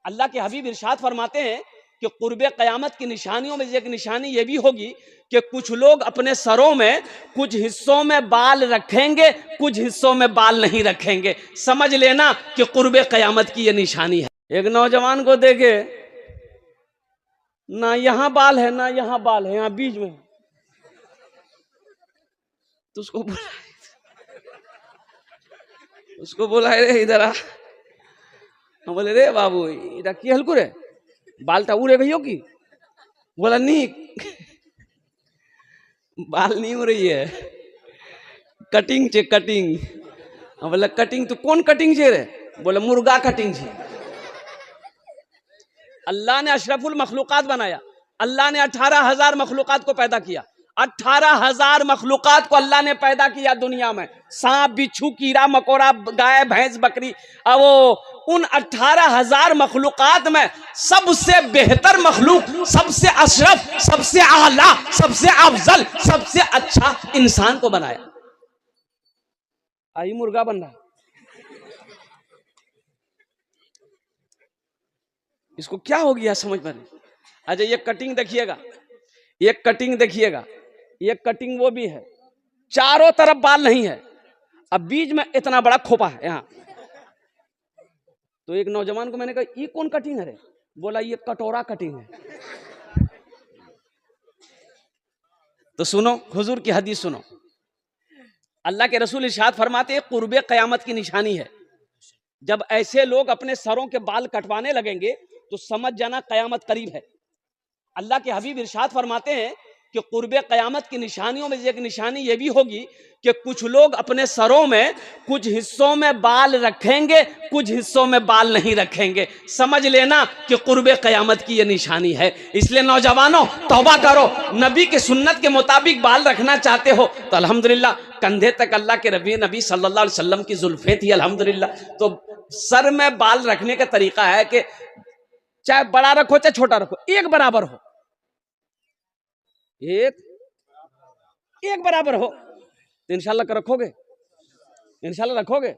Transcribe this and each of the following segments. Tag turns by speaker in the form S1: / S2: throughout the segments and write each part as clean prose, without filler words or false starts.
S1: अल्लाह के हबीब इरशाद फरमाते हैं कि कुर्बे क़यामत की निशानियों में एक निशानी ये भी होगी कि कुछ लोग अपने सरों में कुछ हिस्सों में बाल रखेंगे, कुछ हिस्सों में बाल नहीं रखेंगे। समझ लेना कि कुर्बे क़यामत की ये निशानी है। एक नौजवान को देखे, ना यहां बाल है ना यहां बाल है, यहां बीच में, तो उसको बोला रे इधर आ। हम बोले रे बाबू इधर की हल्कू रे बालटा उड़े गई की? बोला नहीं बाल नहीं हो रही है, कटिंग छे कटिंग। हम बोला कटिंग तो कौन कटिंग छे रे? बोला मुर्गा कटिंग छे। अल्लाह ने अशरफुल मखलूकात बनाया, अल्लाह ने 18,000 मखलूकात को पैदा किया, 18,000 मखलूकात को अल्लाह ने पैदा किया दुनिया में। सांप बिच्छू कीड़ा मकोड़ा गाय भैंस बकरी, अब वो उन 18,000 मखलूकात में सबसे बेहतर मखलूक, सबसे अशरफ, सबसे आला, सबसे अफजल, सबसे अच्छा इंसान को बनाया। आई मुर्गा बन रहा, इसको क्या हो गया समझ में नहीं। अच्छा ये कटिंग देखिएगा, ये कटिंग देखिएगा, ये कटिंग वो भी है, चारों तरफ बाल नहीं है, अब बीच में इतना बड़ा खोपा है यहाँ। तो एक नौजवान को मैंने कहा ये कौन कटिंग है रे? बोला ये कटोरा कटिंग है। तो सुनो हुजूर की हदीस सुनो, अल्लाह के रसूल इरशाद फरमाते हैं कुर्बे क़यामत की निशानी है। जब ऐसे लोग अपने सरों के बाल कटवाने लगेंगे तो समझ जाना क़यामत करीब है। अल्लाह के हबीब इरशाद फरमाते हैं कि कुर्बे क़यामत की निशानियों में एक निशानी ये भी होगी कि कुछ लोग अपने सरों में कुछ हिस्सों में बाल रखेंगे, कुछ हिस्सों में बाल नहीं रखेंगे। समझ लेना कि कुर्बे क़यामत की ये निशानी है। इसलिए नौजवानों तौबा करो, नबी के सुन्नत के मुताबिक बाल रखना चाहते हो तो अल्हम्दुलिल्लाह कंधे तक अल्लाह के नबी सल्लल्लाहु अलैहि वसल्लम की जुल्फें थी अल्हम्दुलिल्लाह। तो सर में बाल रखने का तरीका है कि चाहे बड़ा रखो चाहे छोटा रखो, एक बराबर हो, एक बराबर हो तो इंशाल्लाह रखोगे, इंशाल्लाह रखोगे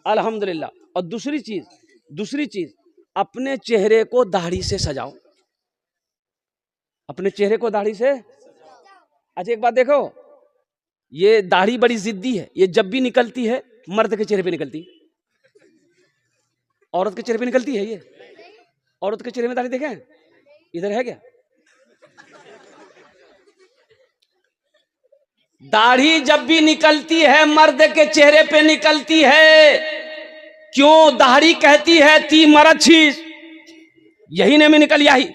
S1: अल्हम्दुलिल्लाह। और दूसरी चीज अपने चेहरे को दाढ़ी से सजाओ, अपने चेहरे को दाढ़ी से। अच्छा एक बात देखो, ये दाढ़ी बड़ी जिद्दी है, ये जब भी निकलती है मर्द के चेहरे पे निकलती है, औरत के चेहरे पे निकलती है। ये औरत के चेहरे में दाढ़ी देखें, इधर है क्या? दाढ़ी जब भी निकलती है मर्द के चेहरे पे निकलती है। क्यों? दाढ़ी कहती है ती मरद छीस, यही ने में निकल यही।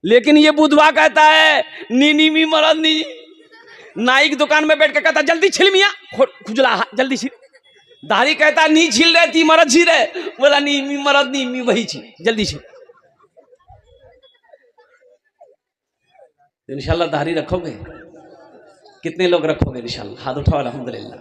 S1: लेकिन ये बुधवा कहता है नी मी मरद नी। नाई की दुकान में बैठ के कहता जल्दी छिल मिया, खुजला जल्दी छिल। दाढ़ी कहता नी छिल रहे ती मरद छिल रहे, बोला नी मी मरद नी मी वही छिल, जल्दी छिल। इंशाल्लाह दाढ़ी रखोगे? कितने लोग रखोगे इंशाल्लाह? हाथ उठाओ अल्हम्दुलिल्लाह।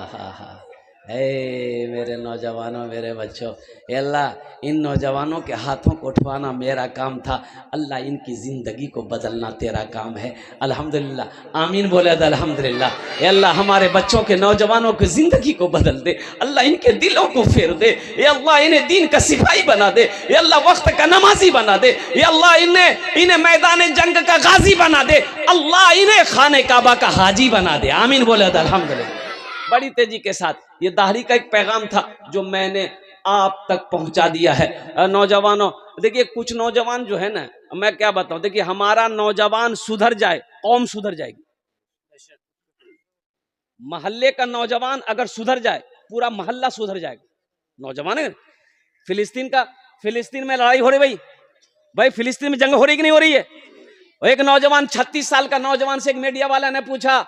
S1: हा मेरे नौजवानों, मेरे बच्चों, अल्लाह इन नौजवानों के हाथों को उठवाना मेरा काम था, अल्लाह इनकी ज़िंदगी को बदलना तेरा काम है। अल्हम्दुलिल्लाह आमीन बोले तो अल्हम्दुलिल्लाह। अल्लाह हमारे बच्चों के नौजवानों की ज़िंदगी को बदल दे, अल्लाह इनके दिलों को फेर दे, अल्लाह इन्हें दीन का सिपाही बना दे, अल्लाह वक्त का नमाजी बना दे, अल्लाह इन्हें मैदान जंग का गाजी बना दे, अल्लाह इन्हें खाने काबा का हाजी बना दे। आमीन बोले तो अल्हम्दुलिल्लाह। बड़ी तेजी के साथ ये दाढ़ी का एक पैगाम था जो मैंने आप तक पहुंचा दिया है। नौजवानों देखिए, कुछ नौजवान जो है ना, मैं क्या बताऊं, देखिए हमारा नौजवान सुधर जाए कौम सुधर जाएगी। मोहल्ले का नौजवान अगर सुधर जाए पूरा मोहल्ला सुधर जाएगा। नौजवान है, फिलिस्तीन में लड़ाई हो रही, भाई फिलिस्तीन में जंग हो रही कि नहीं हो रही है? एक नौजवान 36 साल का नौजवान से एक मीडिया वाला ने पूछा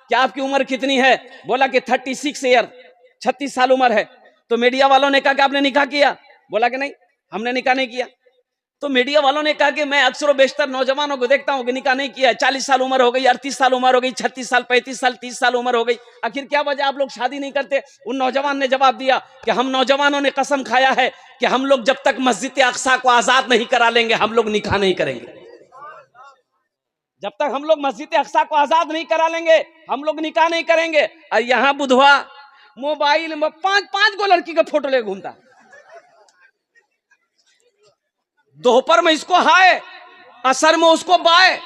S1: कि आपकी उम्र कितनी है? बोला कि 36 ईयर, 36 साल उम्र है। तो मीडिया वालों ने कहा कि आपने निकाह किया? बोला कि नहीं हमने निकाह नहीं किया। तो मीडिया वालों ने कहा कि मैं अक्सर व बेशतर नौजवानों को देखता हूं कि निकाह नहीं किया है, 40 साल उम्र हो गई, 38 साल उम्र हो गई, 36 साल, 35 साल, 30 साल उम्र हो गई, आखिर क्या वजह आप लोग शादी नहीं करते? उन नौजवान ने जवाब दिया कि हम नौजवानों ने कसम खाया है कि हम लोग जब तक मस्जिद अक्सा को आजाद नहीं करा लेंगे हम लोग निकाह नहीं करेंगे। जब तक हम लोग मस्जिद अक्सा को आजाद नहीं करा लेंगे हम लोग निकाह नहीं करेंगे। और यहाँ बुधवा मोबाइल में 5-5 गो लड़की का फोटो ले घूमता, दोपहर में इसको हाय, असर में उसको बाय,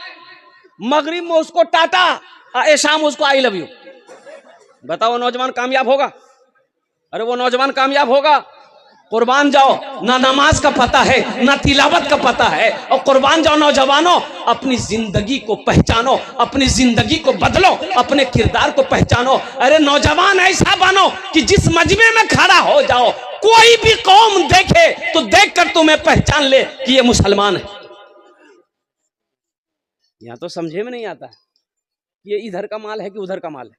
S1: मगरिब में उसको टाटा, शाम उसको आई लव यू। बताओ नौजवान कामयाब होगा? अरे वो नौजवान कामयाब होगा? कुर्बान जाओ, ना नमाज का पता है ना तिलावत का पता है, और कुर्बान जाओ नौजवानों, अपनी जिंदगी को पहचानो, अपनी जिंदगी को बदलो, अपने किरदार को पहचानो। अरे नौजवान ऐसा बनो कि जिस मजमे में खड़ा हो जाओ, कोई भी कौम देखे तो देखकर तुम्हें पहचान ले कि ये मुसलमान है। यहां तो समझे में नहीं आता है कि ये इधर का माल है कि उधर का माल है।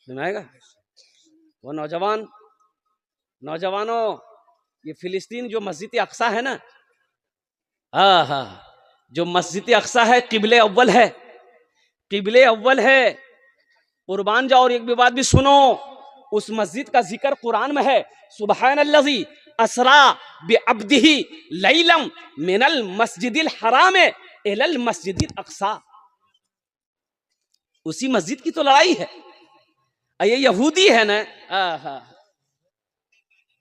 S1: सुनाएगा वो नौजवानों, ये फिलिस्तीन जो मस्जिद अक्सा है ना, जो मस्जिद अक्सा है, किबले अव्वल है, किबले अव्वल है। कुर्बान जाओ। और एक भी बात भी सुनो, उस मस्जिद का जिक्र कुरान में है, सुब्हानल्लज़ी असरा बिअब्दिही लैलम मिनल मस्जिदिल हराम इलल मस्जिदिल अक्सा। उसी मस्जिद की तो लड़ाई है। ये यहूदी है ना,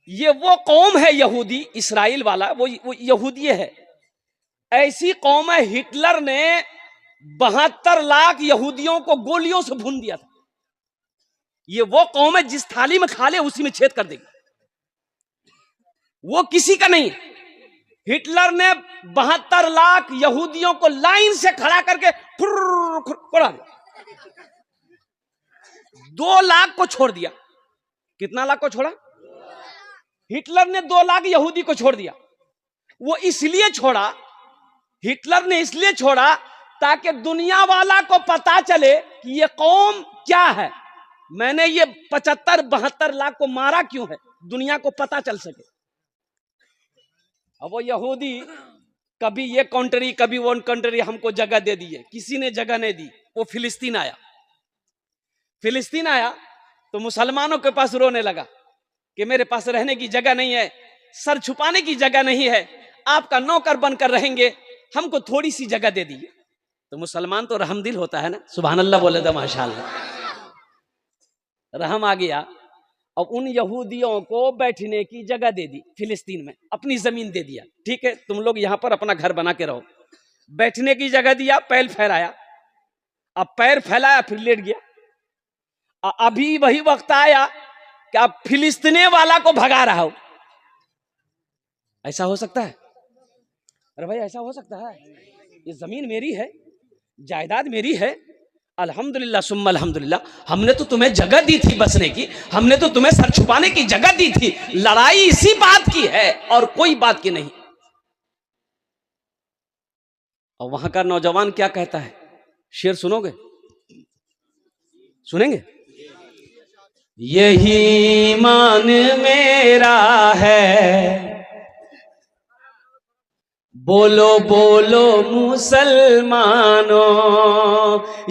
S1: ये वो कौम है यहूदी, इस्राइल वाला, वो यहूदी है। ऐसी कौम है, हिटलर ने 72 लाख यहूदियों को गोलियों से भून दिया था। ये वो कौम है जिस थाली में खा ले उसी में छेद कर देगी, वो किसी का नहीं। हिटलर ने 72 लाख यहूदियों को लाइन से खड़ा करके उड़ा दिया। 2 लाख को छोड़ दिया। कितना लाख को छोड़ा? हिटलर ने 2 लाख यहूदी को छोड़ दिया। वो इसलिए छोड़ा, हिटलर ने इसलिए छोड़ा ताकि दुनिया वाला को पता चले कि ये कौम क्या है, मैंने ये 75-72 लाख को मारा क्यों है, दुनिया को पता चल सके। अब वो यहूदी कभी ये कंट्री कभी वो कंट्री हमको जगह दे दी है, किसी ने जगह नहीं दी। वो फिलिस्तीन आया तो मुसलमानों के पास रोने लगा कि मेरे पास रहने की जगह नहीं है, सर छुपाने की जगह नहीं है, आपका नौकर बनकर रहेंगे, हमको थोड़ी सी जगह दे दीजिए। तो मुसलमान तो रहमदिल होता है ना, सुभान अल्लाह बोले तो माशाअल्लाह, रहम आ गया। अब उन यहूदियों को बैठने की जगह दे दी फिलिस्तीन में, अपनी जमीन दे दिया, ठीक है तुम लोग यहां पर अपना घर बना के रहो। बैठने की जगह दिया, पैर फैलाया। अब पैर फैलाया फिर लेट गया। अभी वही वक्त आया कि आप फिलिस्तीनी वाला को भगा रहा हो। ऐसा हो सकता है? अरे भाई ऐसा हो सकता है? ये जमीन मेरी है, जायदाद मेरी है, अल्हम्दुलिल्लाह सुम्मा अल्हम्दुलिल्लाह, हमने तो तुम्हें जगह दी थी बसने की, हमने तो तुम्हें सर छुपाने की जगह दी थी। लड़ाई इसी बात की है और कोई बात की नहीं। और वहां का नौजवान क्या कहता है, शेर सुनोगे? सुनेंगे? यही ईमान मेरा है, बोलो बोलो मुसलमानों,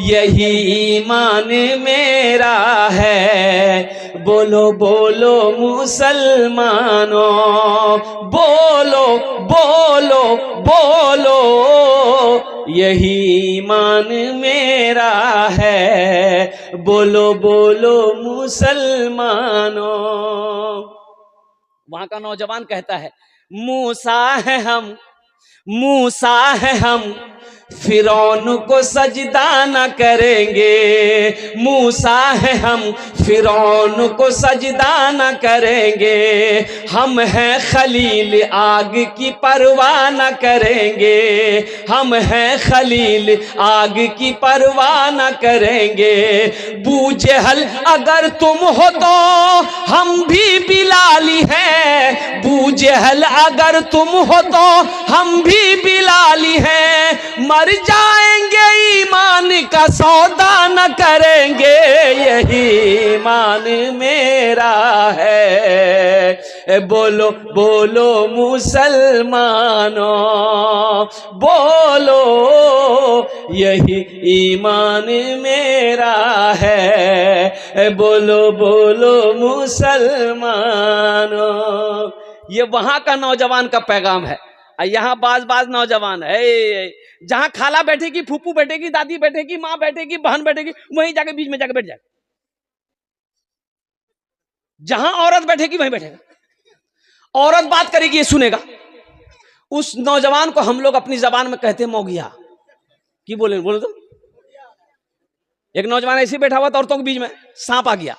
S1: यही ईमान मेरा है, बोलो बोलो मुसलमानों, बोलो बोलो बोलो, यही ईमान मेरा है, बोलो बोलो मुसलमानों। वहां का नौजवान कहता है, मूसा है हम, मूसा है हम, फिरौन को सजदा न करेंगे, मूसा है हम, फिरौन को सजदा न करेंगे, हम हैं खलील आग की परवाह न करेंगे, हम हैं खलील आग की परवाह न करेंगे, बूजहल अगर तुम हो तो हम भी बिलाली हैं, बूजहल अगर तुम हो तो हम भी बिलाली हैं, मर जाएंगे ईमान का सौदा न करेंगे, यही ईमान मेरा है, बोलो बोलो मुसलमानों, बोलो यही ईमान मेरा है, बोलो बोलो मुसलमानों। ये वहां का नौजवान का पैगाम है। यहाँ बाज नौजवान है, जहां खाला बैठेगी, फूफू बैठेगी, दादी बैठेगी, माँ बैठेगी, बहन बैठेगी, वहीं जाके बीच में जाके बैठ जाए। जहां औरत बैठेगी वहीं बैठेगा, औरत बात करेगी ये सुनेगा, उस नौजवान को हम लोग अपनी जबान में कहते हैं मौगिया। की बोले बोले तो एक नौजवान ऐसे बैठा हुआ था, औरतों के बीच में सांप आ गया।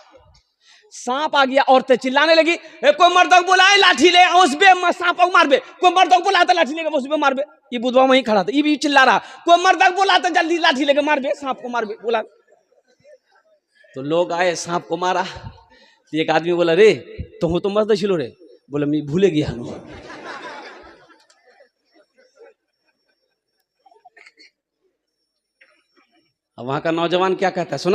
S1: सांप आ गया, औरतें चिल्लाने लगी, कोई मर्द बुलाए लाठी ले उस पे सांप को मार बे, कोई मर्द बुलाता लाठी लेके उस पे मार बे। ये बुधवा वहीं खड़ा था, ये भी चिल्ला रहा, कोई मर्द बुलाता जल्दी लाठी लेके मार बे, सांप को मार बे बोला। तो लोग आए, सांप को मारा। तो एक आदमी बोला, रे तो मर्द छिलो रे, बोला मैं भूले गया। अब वहां का नौजवान क्या कहता है सुना।